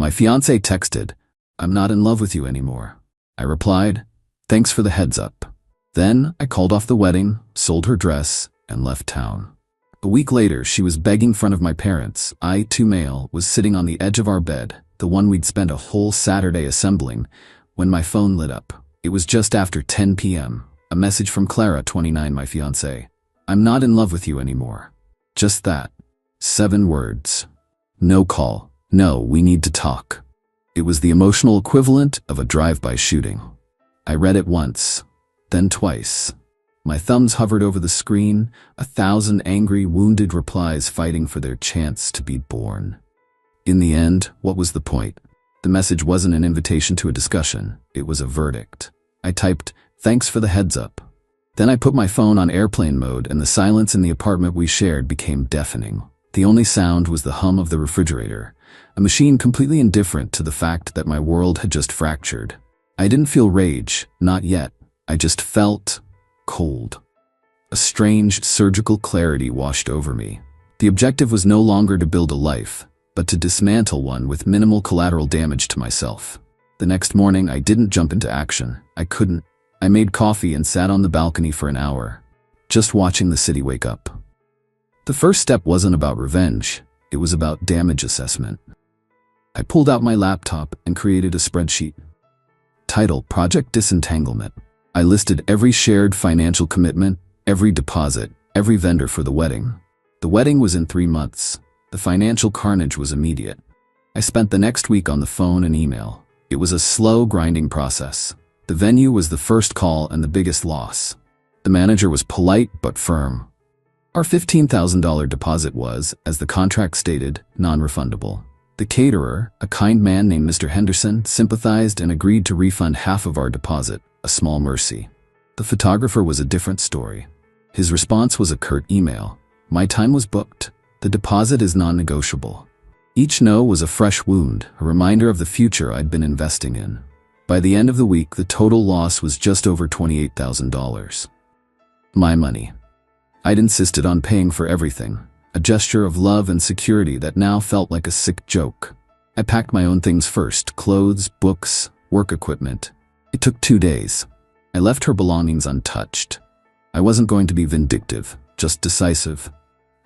My fiancé texted, "I'm not in love with you anymore." I replied, "Thanks for the heads up." Then I called off the wedding, sold her dress, and left town. A week later, she was begging in front of my parents. I, too male, was sitting on the edge of our bed, the one we'd spent a whole Saturday assembling, when my phone lit up. It was just after 10 p.m. A message from Clara, 29, my fiancée. "I'm not in love with you anymore." Just that. 7 words. No call. No, we need to talk. It was the emotional equivalent of a drive-by shooting. I read it once, then twice. My thumbs hovered over the screen, 1,000 angry, wounded replies fighting for their chance to be born. In the end, what was the point? The message wasn't an invitation to a discussion. It was a verdict. I typed, "Thanks for the heads up." Then I put my phone on airplane mode, and the silence in the apartment we shared became deafening. The only sound was the hum of the refrigerator, a machine completely indifferent to the fact that my world had just fractured. I didn't feel rage, not yet. I just felt cold. A strange, surgical clarity washed over me. The objective was no longer to build a life, but to dismantle one with minimal collateral damage to myself. The next morning, I didn't jump into action. I couldn't. I made coffee and sat on the balcony for an hour, just watching the city wake up. The first step wasn't about revenge. It was about damage assessment. I pulled out my laptop and created a spreadsheet. Title: Project Disentanglement. I listed every shared financial commitment, every deposit, every vendor for the wedding. The wedding was in 3 months. The financial carnage was immediate. I spent the next week on the phone and email. It was a slow, grinding process. The venue was the first call and the biggest loss. The manager was polite but firm. Our $15,000 deposit was, as the contract stated, non-refundable. The caterer, a kind man named Mr. Henderson, sympathized and agreed to refund half of our deposit, a small mercy. The photographer was a different story. His response was a curt email. "My time was booked. The deposit is non-negotiable." Each no was a fresh wound, a reminder of the future I'd been investing in. By the end of the week, the total loss was just over $28,000. My money. I'd insisted on paying for everything, a gesture of love and security that now felt like a sick joke. I packed my own things first: clothes, books, work equipment. It took 2 days. I left her belongings untouched. I wasn't going to be vindictive, just decisive.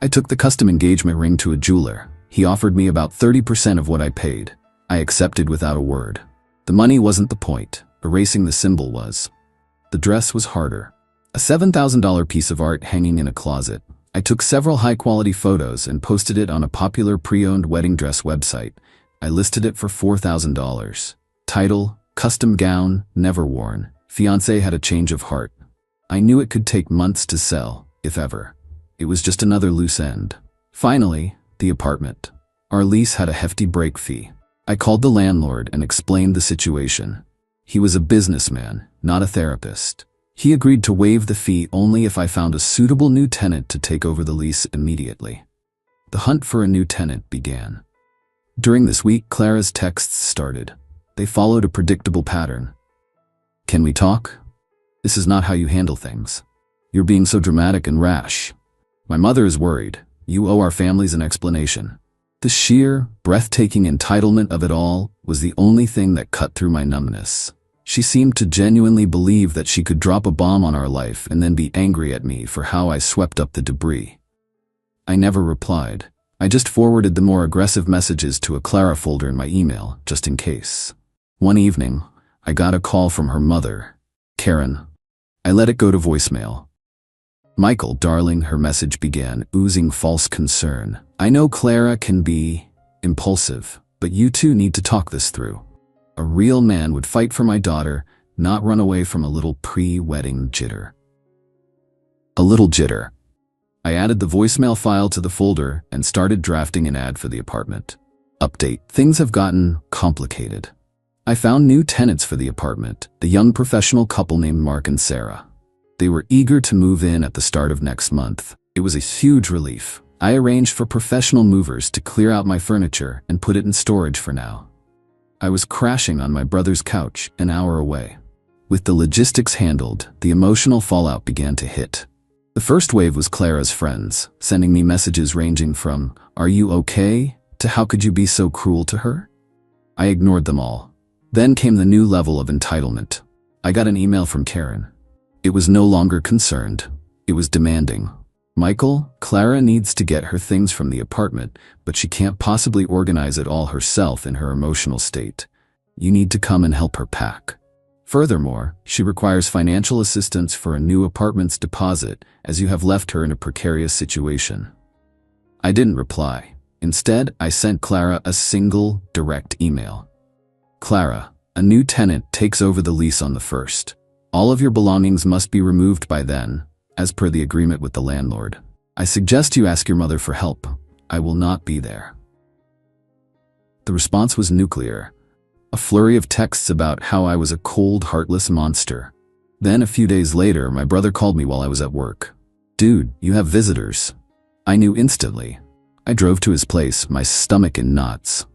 I took the custom engagement ring to a jeweler. He offered me about 30% of what I paid. I accepted without a word. The money wasn't the point. Erasing the symbol was. The dress was harder. A $7,000 piece of art hanging in a closet. I took several high-quality photos and posted it on a popular pre-owned wedding dress website. I listed it for $4,000. Title: Custom Gown, Never Worn. Fiancé had a change of heart. I knew it could take months to sell, if ever. It was just another loose end. Finally, the apartment. Our lease had a hefty break fee. I called the landlord and explained the situation. He was a businessman, not a therapist. He agreed to waive the fee only if I found a suitable new tenant to take over the lease immediately. The hunt for a new tenant began. During this week, Clara's texts started. They followed a predictable pattern. "Can we talk? This is not how you handle things. You're being so dramatic and rash. My mother is worried. You owe our families an explanation." The sheer, breathtaking entitlement of it all was the only thing that cut through my numbness. She seemed to genuinely believe that she could drop a bomb on our life and then be angry at me for how I swept up the debris. I never replied. I just forwarded the more aggressive messages to a Clara folder in my email, just in case. One evening, I got a call from her mother, Karen. I let it go to voicemail. "Michael, darling," her message began, oozing false concern. "I know Clara can be impulsive, but you two need to talk this through. A real man would fight for my daughter, not run away from a little pre-wedding jitter." A little jitter. I added the voicemail file to the folder and started drafting an ad for the apartment. Update: things have gotten complicated. I found new tenants for the apartment, a young professional couple named Mark and Sarah. They were eager to move in at the start of next month. It was a huge relief. I arranged for professional movers to clear out my furniture and put it in storage for now. I was crashing on my brother's couch an hour away. With the logistics handled, the emotional fallout began to hit. The first wave was Clara's friends, sending me messages ranging from, "Are you okay?" to "How could you be so cruel to her?" I ignored them all. Then came the new level of entitlement. I got an email from Karen. It was no longer concerned. It was demanding. Michael, Clara needs to get her things from the apartment, but she can't possibly organize it all herself in her emotional state. You need to come and help her pack. Furthermore, she requires financial assistance for a new apartment's deposit, as you have left her in a precarious situation. I didn't reply. Instead, I sent Clara a single, direct email. Clara, a new tenant takes over the lease on the 1st. All of your belongings must be removed by then, as per the agreement with the landlord. I suggest you ask your mother for help. I will not be there. The response was nuclear. A flurry of texts about how I was a cold, heartless monster. Then a few days later, my brother called me while I was at work. Dude, you have visitors. I knew instantly. I drove to his place, my stomach in knots.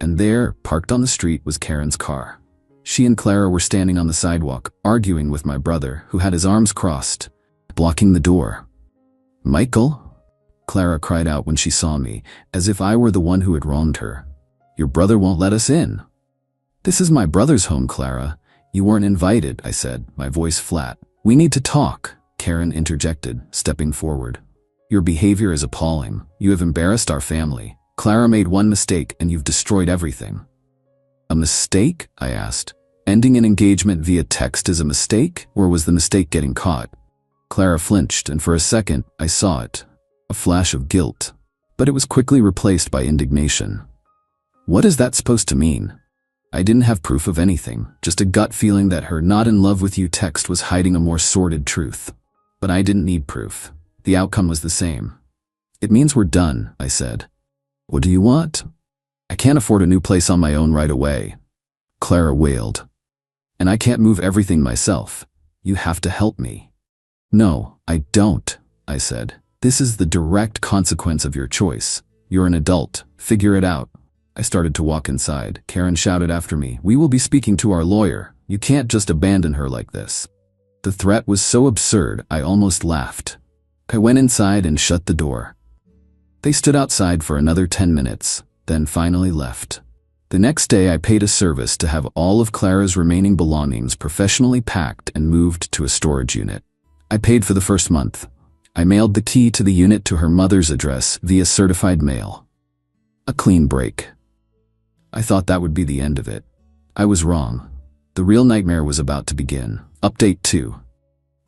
And there, parked on the street, was Karen's car. She and Clara were standing on the sidewalk, arguing with my brother, who had his arms crossed, blocking the door. Michael? Clara cried out when she saw me, as if I were the one who had wronged her. Your brother won't let us in. This is my brother's home, Clara. You weren't invited, I said, my voice flat. We need to talk, Karen interjected, stepping forward. Your behavior is appalling. You have embarrassed our family. Clara made one mistake and you've destroyed everything. A mistake? I asked. Ending an engagement via text is a mistake, or was the mistake getting caught? Clara flinched, and for a second, I saw it. A flash of guilt. But it was quickly replaced by indignation. What is that supposed to mean? I didn't have proof of anything, just a gut feeling that her "not in love with you" text was hiding a more sordid truth. But I didn't need proof. The outcome was the same. It means we're done, I said. What do you want? I can't afford a new place on my own right away. Clara wailed. And I can't move everything myself. You have to help me. No, I don't, I said. This is the direct consequence of your choice. You're an adult. Figure it out. I started to walk inside. Karen shouted after me, "We will be speaking to our lawyer. You can't just abandon her like this." The threat was so absurd, I almost laughed. I went inside and shut the door. They stood outside for another 10 minutes, then finally left. The next day I paid a service to have all of Clara's remaining belongings professionally packed and moved to a storage unit. I paid for the first month. I mailed the key to the unit to her mother's address via certified mail. A clean break. I thought that would be the end of it. I was wrong. The real nightmare was about to begin. Update 2.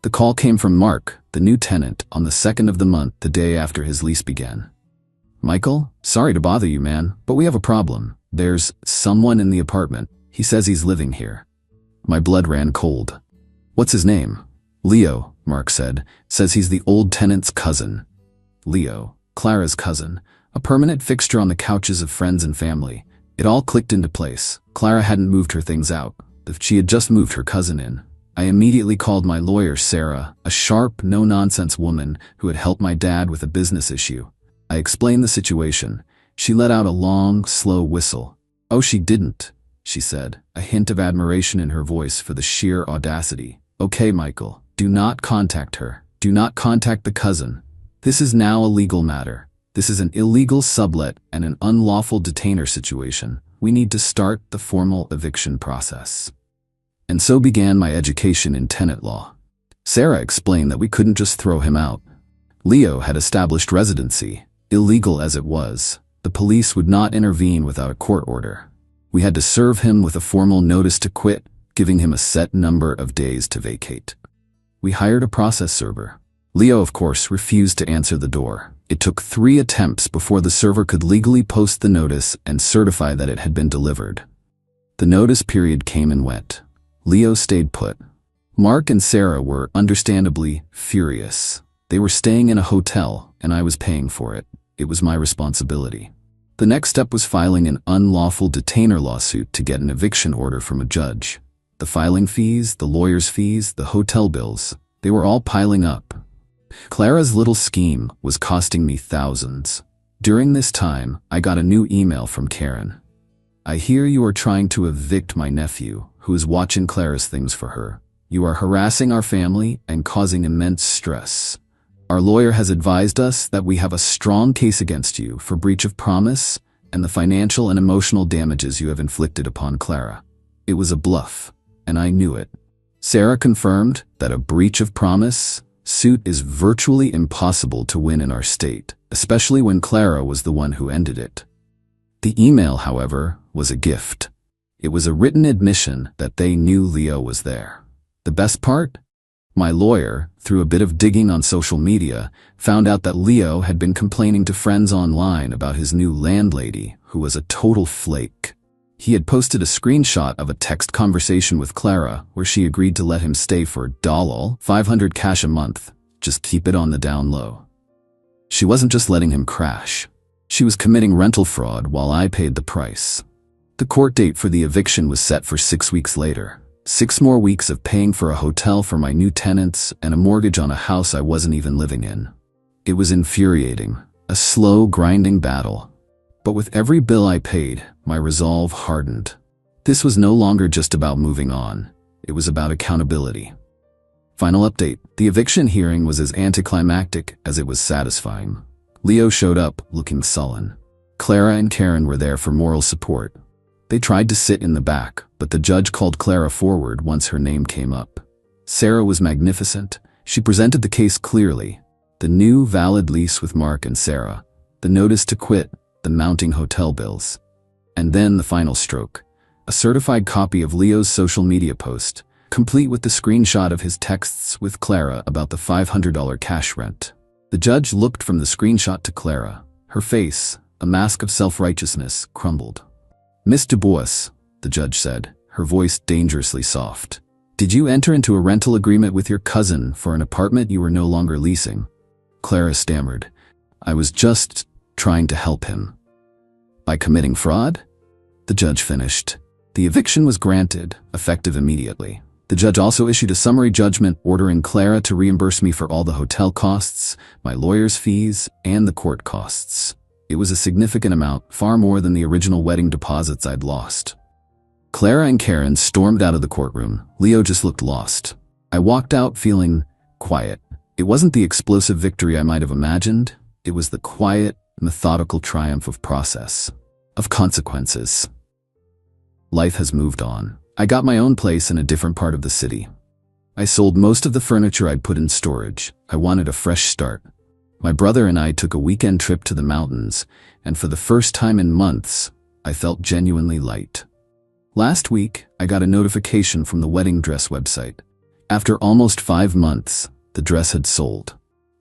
The call came from Mark, the new tenant, on the 2nd of the month, the day after his lease began. Michael, sorry to bother you, man, but we have a problem. There's someone in the apartment. He says he's living here. My blood ran cold. What's his name? Leo, Mark said. Says he's the old tenant's cousin. Leo, Clara's cousin, a permanent fixture on the couches of friends and family. It all clicked into place. Clara hadn't moved her things out. She had just moved her cousin in. I immediately called my lawyer, Sarah, a sharp, no-nonsense woman who had helped my dad with a business issue. I explained the situation. She let out a long, slow whistle. "Oh, she didn't," she said, a hint of admiration in her voice for the sheer audacity. "Okay, Michael, do not contact her. Do not contact the cousin. This is now a legal matter. This is an illegal sublet and an unlawful detainer situation. We need to start the formal eviction process." And so began my education in tenant law. Sarah explained that we couldn't just throw him out. Leo had established residency. Illegal as it was, the police would not intervene without a court order. We had to serve him with a formal notice to quit, giving him a set number of days to vacate. We hired a process server. Leo, of course, refused to answer the door. It took 3 attempts before the server could legally post the notice and certify that it had been delivered. The notice period came and went. Leo stayed put. Mark and Sarah were, understandably, furious. They were staying in a hotel, and I was paying for it. It was my responsibility. The next step was filing an unlawful detainer lawsuit to get an eviction order from a judge. The filing fees, the lawyer's fees, the hotel bills, they were all piling up. Clara's little scheme was costing me thousands. During this time, I got a new email from Karen. "I hear you are trying to evict my nephew, who is watching Clara's things for her. You are harassing our family and causing immense stress. Our lawyer has advised us that we have a strong case against you for breach of promise and the financial and emotional damages you have inflicted upon Clara. It was a bluff, and I knew it. Sarah confirmed that a breach of promise suit is virtually impossible to win in our state, especially when Clara was the one who ended it. The email, however, was a gift. It was a written admission that they knew Leo was there. The best part? My lawyer, through a bit of digging on social media, found out that Leo had been complaining to friends online about his new landlady, who was a total flake. He had posted a screenshot of a text conversation with Clara where she agreed to let him stay for $500 cash a month, just keep it on the down low. She wasn't just letting him crash. She was committing rental fraud while I paid the price. The court date for the eviction was set for 6 weeks later. 6 more weeks of paying for a hotel for my new tenants and a mortgage on a house I wasn't even living in. It was infuriating, a slow, grinding battle. But with every bill I paid, my resolve hardened. This was no longer just about moving on. It was about accountability. Final update. The eviction hearing was as anticlimactic as it was satisfying. Leo showed up, looking sullen. Clara and Karen were there for moral support. They tried to sit in the back, but the judge called Clara forward once her name came up. Sarah was magnificent. She presented the case clearly. The new valid lease with Mark and Sarah. The notice to quit. The mounting hotel bills. And then the final stroke. A certified copy of Leo's social media post, complete with the screenshot of his texts with Clara about the $500 cash rent. The judge looked from the screenshot to Clara. Her face, a mask of self-righteousness, crumbled. "Miss Dubois," the judge said, her voice dangerously soft. "Did you enter into a rental agreement with your cousin for an apartment you were no longer leasing?" Clara stammered. "I was just trying to help him." "By committing fraud?" The judge finished. The eviction was granted, effective immediately. The judge also issued a summary judgment ordering Clara to reimburse me for all the hotel costs, my lawyer's fees, and the court costs. It was a significant amount, far more than the original wedding deposits I'd lost. Clara and Karen stormed out of the courtroom. Leo just looked lost. I walked out feeling quiet. It wasn't the explosive victory I might have imagined. It was the quiet, methodical triumph of process, of consequences. Life has moved on. I got my own place in a different part of the city. I sold most of the furniture I'd put in storage. I wanted a fresh start. My brother and I took a weekend trip to the mountains, and for the first time in months, I felt genuinely light. Last week, I got a notification from the wedding dress website. After almost 5 months, the dress had sold.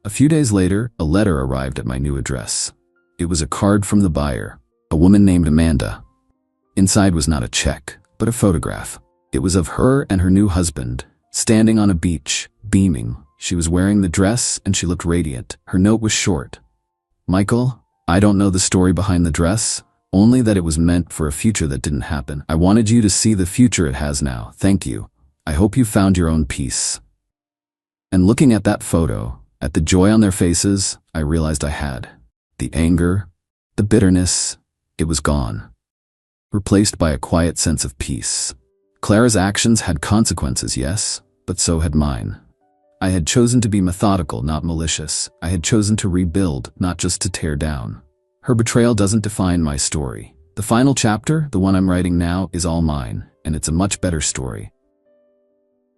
A few days later, a letter arrived at my new address. It was a card from the buyer, a woman named Amanda. Inside was not a check, but a photograph. It was of her and her new husband, standing on a beach, beaming. She was wearing the dress and she looked radiant. Her note was short. "Michael, I don't know the story behind the dress, only that it was meant for a future that didn't happen. I wanted you to see the future it has now. Thank you. I hope you found your own peace." And looking at that photo, at the joy on their faces, I realized I had. The anger, the bitterness, it was gone, replaced by a quiet sense of peace. Clara's actions had consequences, yes, but so had mine. I had chosen to be methodical, not malicious. I had chosen to rebuild, not just to tear down. Her betrayal doesn't define my story. The final chapter, the one I'm writing now, is all mine, and it's a much better story.